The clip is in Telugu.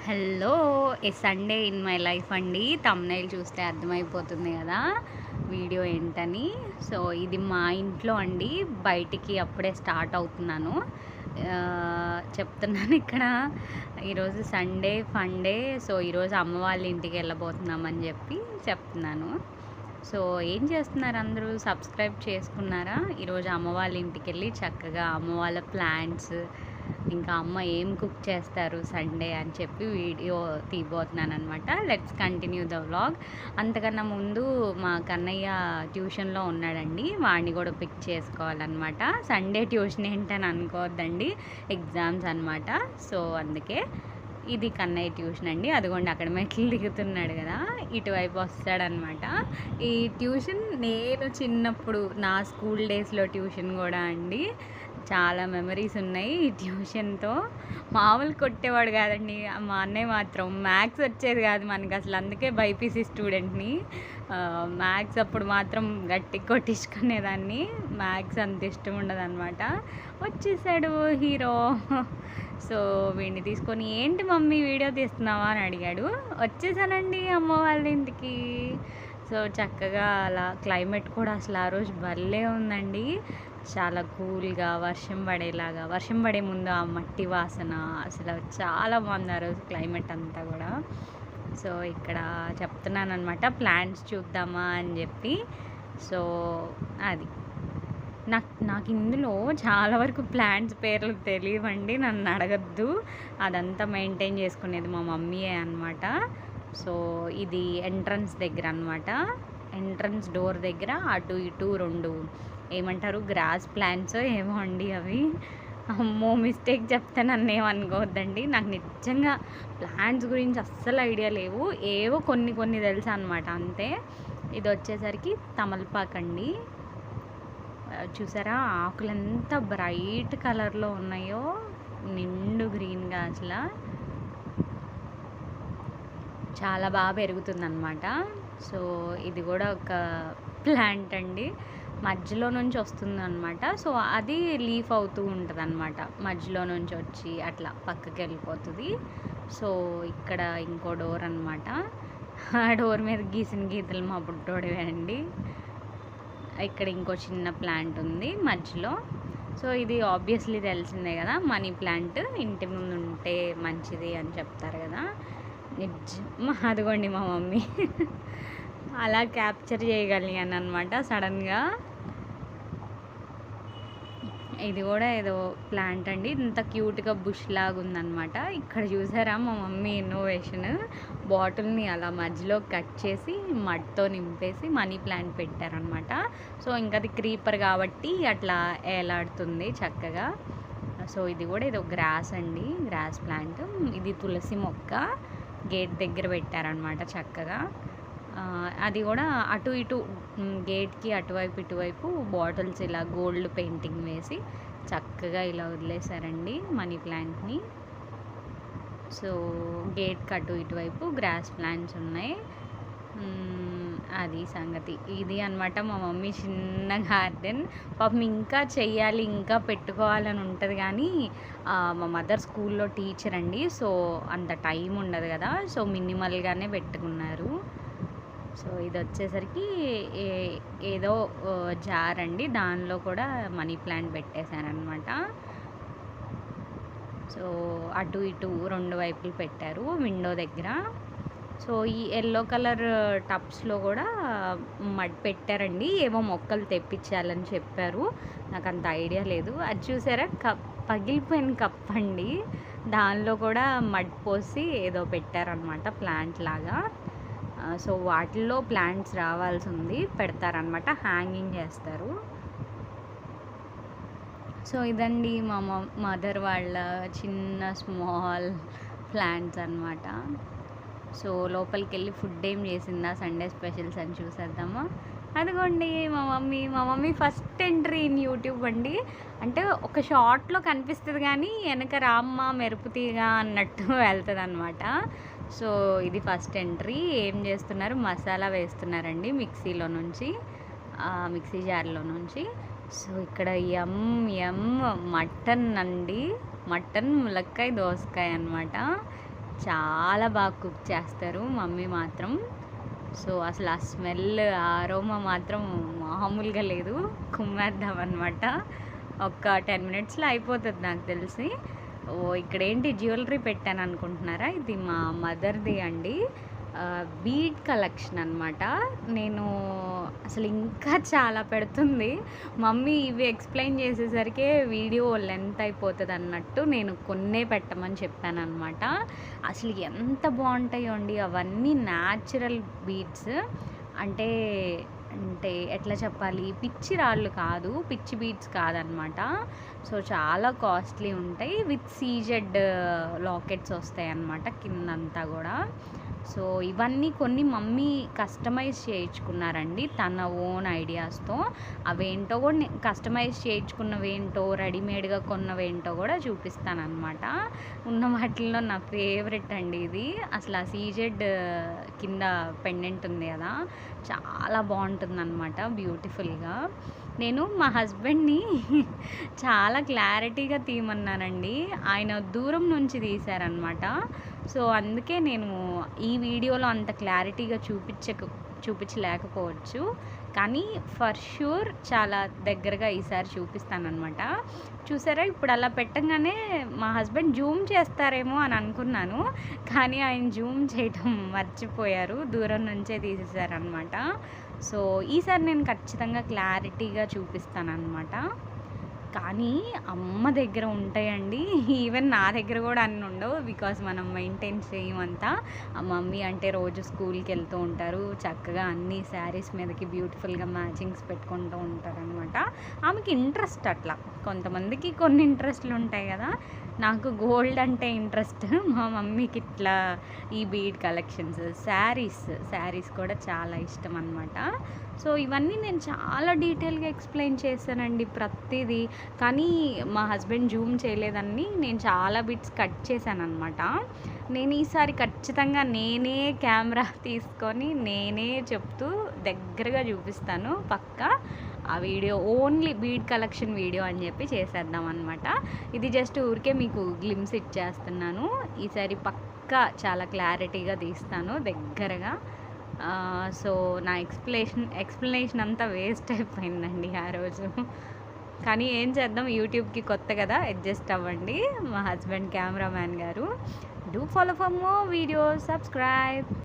Hello! A Sunday in my life అండి. థంబ్‌నెయిల్ చూస్తే అర్థమైపోతుంది గదా! వీడియో ఏంటని. సో, ఇది మా ఇంట్లో అండి. బయటికి అప్పుడే స్టార్ట్ అవుతున్నాను. చెప్తున్నాను ఇక్కడ ఈరోజు సండే ఫన్ డే. సో, ఈరోజు అమ్మ వాళ్ళ ఇంటికెళ్ళబోతున్నామని జెప్పి చెప్తున్నాను. సో, ఏం చేస్తున్నారు అందరూ? సబ్స్క్రైబ్ చేసుకున్నారా? ఈరోజు అమ్మ వాళ్ళ ఇంటికెళ్ళి చక్కగా అమ్మ వాళ్ళ ప్లాన్స్, ఇంకా అమ్మ ఏం కుక్ చేస్తారు సండే అని చెప్పి వీడియో తీయబోతున్నాననమాట. Let's continue the vlog. అంతకన్నా ముందు మా కన్నయ్య ట్యూషన్‌లో ఉన్నాడండి. వాడిని కూడా పిక్ చేసుకోవాలనమాట. సండే ట్యూషన్ ఏంటని అనుకోవద్దండి, ఎగ్జామ్స్ అనమాట. సో, అందుకే ఇది కన్నయ్య ట్యూషన్ అండి. అదిగోండి అక్కడ మెట్లు దిగుతున్నాడు కదా, ఇటువైపు వస్తాడనమాట. ఈ ట్యూషన్ నేను చిన్నప్పుడు నా స్కూల్ డేస్‌లో ట్యూషన్ కూడా అండి. చాలా మెమరీస్ ఉన్నాయి ఈ ట్యూషన్‌తో. మామూలు కొట్టేవాడు కాదండి మా అన్నయ్య మాత్రం. మ్యాథ్స్ వచ్చేది కాదు మనకి అసలు, అందుకే బైపీసీ స్టూడెంట్‌ని. మ్యాథ్స్ అప్పుడు మాత్రం గట్టిగా కొట్టించుకునేదాన్ని. మ్యాథ్స్ అంత ఇష్టం ఉండదనమాట. వచ్చేసాడు హీరో. సో, వీడిని తీసుకొని ఏంటి మమ్మీ వీడియో తీస్తున్నావా అని అడిగాడు. వచ్చేసానండి అమ్మ వాళ్ళ ఇంటికి. సో, చక్కగా అలా క్లైమేట్ కూడా అసలు ఆ రోజు భలే ఉందండి. చాలా కూల్‌గా వర్షం పడేలాగా, వర్షం పడే ముందు ఆ మట్టి వాసన అసలు చాలా బాగుంది ఆ రోజు క్లైమేట్ అంతా కూడా. సో, ఇక్కడ చెప్తున్నాననమాట ప్లాంట్స్ చూద్దామా అని చెప్పి. సో, అది నాకు ఇందులో చాలా వరకు ప్లాంట్స్ పేర్లు తెలియవండి. నన్ను అడగొద్దు. అదంతా మెయింటైన్ చేసుకునేది మా మమ్మీయే అనమాట. సో, ఇది ఎంట్రన్స్ దగ్గర అనమాట. ఎంట్రన్స్ డోర్ దగ్గర అటు ఇటు 2 ఏమంటారు గ్రాస్ ప్లాంట్సో ఏమో అండి అవి. అమ్మో! మిస్టేక్ చెప్తే నన్నేమనుకోవద్దండి. నాకు నిజంగా ప్లాంట్స్ గురించి అస్సలు ఐడియా లేవు. ఏవో కొన్ని కొన్ని తెలుసనమాట అంతే. ఇదొచ్చేసరికి తమలపాకండి. చూసారా ఆకులెంత బ్రైట్ కలర్‌లో ఉన్నాయో, నిండు గ్రీన్‌గా అసల. చాలా బాగా పెరుగుతుందనమాట. సో, ఇది కూడా ఒక ప్లాంట్ అండి. మధ్యలో నుంచి వస్తుందనమాట. సో, అది లీఫ్ అవుతూ ఉంటదనమాట. మధ్యలో నుంచి వచ్చి అట్లా పక్కకెళ్ళిపోతది. సో, ఇక్కడ ఇంకో డోర్ అనమాట. ఆ డోర్ మీద గీసిన గీతలు మా బుడ్డోడివే అండి. ఇక్కడ ఇంకో చిన్న ప్లాంట్ ఉంది మధ్యలో. సో, ఇది ఆబ్వియస్లీ తెలిసిందే కదా, మనీ ప్లాంట్ ఇంటి ముందు ఉంటే మంచిది అని చెప్తారు కదా. అదిగోండి మా మమ్మీ అలా క్యాప్చర్ చేయగలిగాను అనమాట సడన్గా. ఇది కూడా ఏదో ప్లాంట్ అండి. ఇంత క్యూట్‌గా బుష్ లాగా ఉందనమాట. ఇక్కడ చూసారా మా మమ్మీ ఇన్నోవేషన్. బాటిల్‌ని అలా మధ్యలో కట్ చేసి మడ్‌తో నింపేసి మనీ ప్లాంట్ పెట్టారనమాట. సో, ఇంకా అది క్రీపర్ కాబట్టి అట్లా ఏలాడుతుంది చక్కగా. సో, ఇది కూడా ఏదో గ్రాస్ అండి, గ్రాస్ ప్లాంట్. ఇది తులసి మొక్క గేట్ దగ్గర పెట్టారనమాట చక్కగా. అది కూడా అటు ఇటు గేట్‌కి అటువైపు ఇటువైపు బాటిల్స్ ఇలా గోల్డ్ పెయింటింగ్ వేసి చక్కగా ఇలా వదిలేసారండి మనీ ప్లాంట్‌ని. సో, గేట్‌కి అటు ఇటువైపు గ్రాస్ ప్లాంట్స్ ఉన్నాయి. అది సంగతి. ఇది అనమాట మా మమ్మీ చిన్న గార్డెన్. పాపం ఇంకా చెయ్యాలి, ఇంకా పెట్టుకోవాలని ఉంటది గానీ, మా మదర్ స్కూల్‌లో టీచర్ అండి. సో, అంత టైం ఉండదు కదా. సో, మినిమల్‌గానే పెట్టుకున్నారు. సో, ఇదొచ్చేసరికి ఏ ఏదో జార్ అండి. దానిలో కూడా మనీ ప్లాంట్ పెట్టేశారనమాట. సో, అటు ఇటు 2 వైపులు పెట్టారు విండో దగ్గర. సో, ఈ యెల్లో కలర్ టబ్స్‌లో కూడా మడ్ పెట్టారండి. ఏవో మొక్కలు తెప్పించాలని చెప్పారు. నాకంత ఐడియా లేదు. అది చూసారా పగిలిపోయిన కప్ అండి. దానిలో కూడా మడ్ పోసి ఏదో పెట్టారనమాట ప్లాంట్ లాగా. సో, వాటిల్లో ప్లాంట్స్ రావాల్సింది పెడతారనమాట, హ్యాంగింగ్ చేస్తారు. సో, ఇదండి మా మదర్ వాళ్ళ చిన్న స్మాల్ ప్లాంట్స్ అనమాట. సో, లోపలికెళ్ళి ఫుడ్ ఏం చేసిందా సండే స్పెషల్స్ అని చూసేద్దామా. అదిగోండి మా mummy first entry in YouTube అండి. అంటే ఒక షార్ట్‌లో కనిపిస్తది కానీ వెనక రామ్మ మెరుపు తీగ అన్నట్టు వెళ్తదనమాట. సో, ఇది ఫస్ట్ ఎంట్రీ. ఏం చేస్తున్నారు, మసాలా వేస్తున్నారండి మిక్సీలో నుంచి, మిక్సీ జార్‌లో నుంచి. సో, ఇక్కడ మటన్ అండి. మటన్ ములక్కాయ దోసకాయ అనమాట. చాలా బాగా కుక్ చేస్తారు మమ్మీ మాత్రం. సో, అసలు ఆ స్మెల్, ఆ అరోమా మాత్రం మామూలుగా లేదు. కుమ్మేద్దామనమాట. ఒక 10 మినిట్స్‌లో అయిపోతది నాకు తెలిసి. ఓహ్! ఇక్కడేంటి జ్యువెలరీ పెట్టాననుకుంటున్నారా? ఇది మా మదర్‌ది అండి. బీడ్ కలెక్షన్ అనమాట. నేను అసలు ఇంకా చాలా పెడుతుంది. మమ్మీ ఇవి ఎక్స్‌ప్లెయిన్ చేసేసరికే వీడియో లెంత్ అయిపోతదన్నట్టు నేను కొన్నే పెట్టమని చెప్పాననమాట. అసలు ఎంత బావుంటాయో అండి అవన్నీ న్యాచురల్ బీడ్స్. అంటే, అంటే ఎట్లా చెప్పాలి? పిచ్చి రాళ్ళు కాదు. పిచ్చి బీడ్స్ కాదనమాట. సో, చాలా కాస్ట్‌లీ ఉంటాయి. విత్ సీజెడ్ లాకెట్స్ వస్తాయన్నమాట కిందంతా గూడా. సో, ఇవన్నీ కొన్ని మమ్మీ కస్టమైజ్ చేయించుకున్నారండి తన ఓన్ ఐడియాస్‌తో. అవేంటో గూడా కస్టమైజ్ చేయించుకున్నవేంటో, రెడీమేడ్‌గా కొన్నవేంటో గూడా చూపిస్తాననమాట. ఉన్న వాటిల్లో నా ఫేవరెట్ అండి ఇది. అసలు ఆ సీజెడ్ కింద పెండెంట్ ఉంది గదా! చాలా బావుంటుందనమాట బ్యూటిఫుల్‌గా. నేను మా హస్బెండ్‌ని చాలా క్లారిటీగా తీయమన్నానండి. ఆయన దూరం నుంచి తీశారనమాట. సో, అందుకే నేను ఈ వీడియోలో అంత క్లారిటీగా చూపించలేకపోవచ్చు. కానీ ఫర్ ష్యూర్ చాలా దగ్గరగా ఈసారి చూపిస్తాననమాట. చూసారా ఇప్పుడు అలా పెట్టంగానే మా హస్బెండ్ జూమ్ చేస్తారేమో అని అనుకున్నాను. కానీ ఆయన జూమ్ చేయటం మర్చిపోయారు. దూరం నుంచే తీసేసారనమాట. సో, ఈసారి నేను ఖచ్చితంగా క్లారిటీగా చూపిస్తాననమాట. కానీ అమ్మ దగ్గర ఉంటాయండి. ఈవెన్ నా దగ్గర గూడా అన్ని ఉండవు. బికాజ్ మనం మెయింటైన్ చేయమంతా. మమ్మీ అంటే రోజు స్కూల్‌కెళ్తూ ఉంటారు. చక్కగా అన్ని శారీస్ మీదకి బ్యూటిఫుల్‌గా మ్యాచింగ్స్ పెట్టుకుంటూ ఉంటారనమాట. ఆమెకి ఇంట్రెస్ట్ అట్లా. కొంతమందికి కొన్ని ఇంట్రెస్ట్‌లు ఉంటాయి గదా! నాకు గోల్డ్ అంటే ఇంట్రెస్ట్. మా మమ్మీకి ఇట్లా ఈ బీడ్ కలెక్షన్స్, శారీస్ కూడా చాలా ఇష్టం అనమాట. సో, ఇవన్నీ నేను చాలా డీటెయిల్‌గా ఎక్స్‌ప్లెయిన్ చేశానండి ప్రతీదీ. కానీ మా హస్బెండ్ జూమ్ చేయలేదని నేను చాలా బిట్స్ కట్ చేశాననమాట. నేను ఈసారి ఖచ్చితంగా నేనే కెమెరా తీసుకొని నేనే చెప్తూ దగ్గరగా చూపిస్తాను పక్కా. ఆ video only bead collection video అని చెప్పి చేసేద్దాం అనమాట. ఇది జస్ట్ ఊరికే మీకు గ్లిమ్స్ ఇచ్చేస్తున్నాను. ఈసారి పక్కా చాలా క్లారిటీగా తీస్తాను దగ్గరగా. సో, నా ఎక్స్‌ప్లనేషన్ అంతా వేస్ట్ అయిపోయిందండి ఆ రోజు. కానీ ఏం చేద్దాం, యూట్యూబ్‌కి కొత్త కదా, అడ్జస్ట్ అవ్వండి. మా హస్బెండ్ కెమెరామ్యాన్ గారు. Do follow for more videos, subscribe.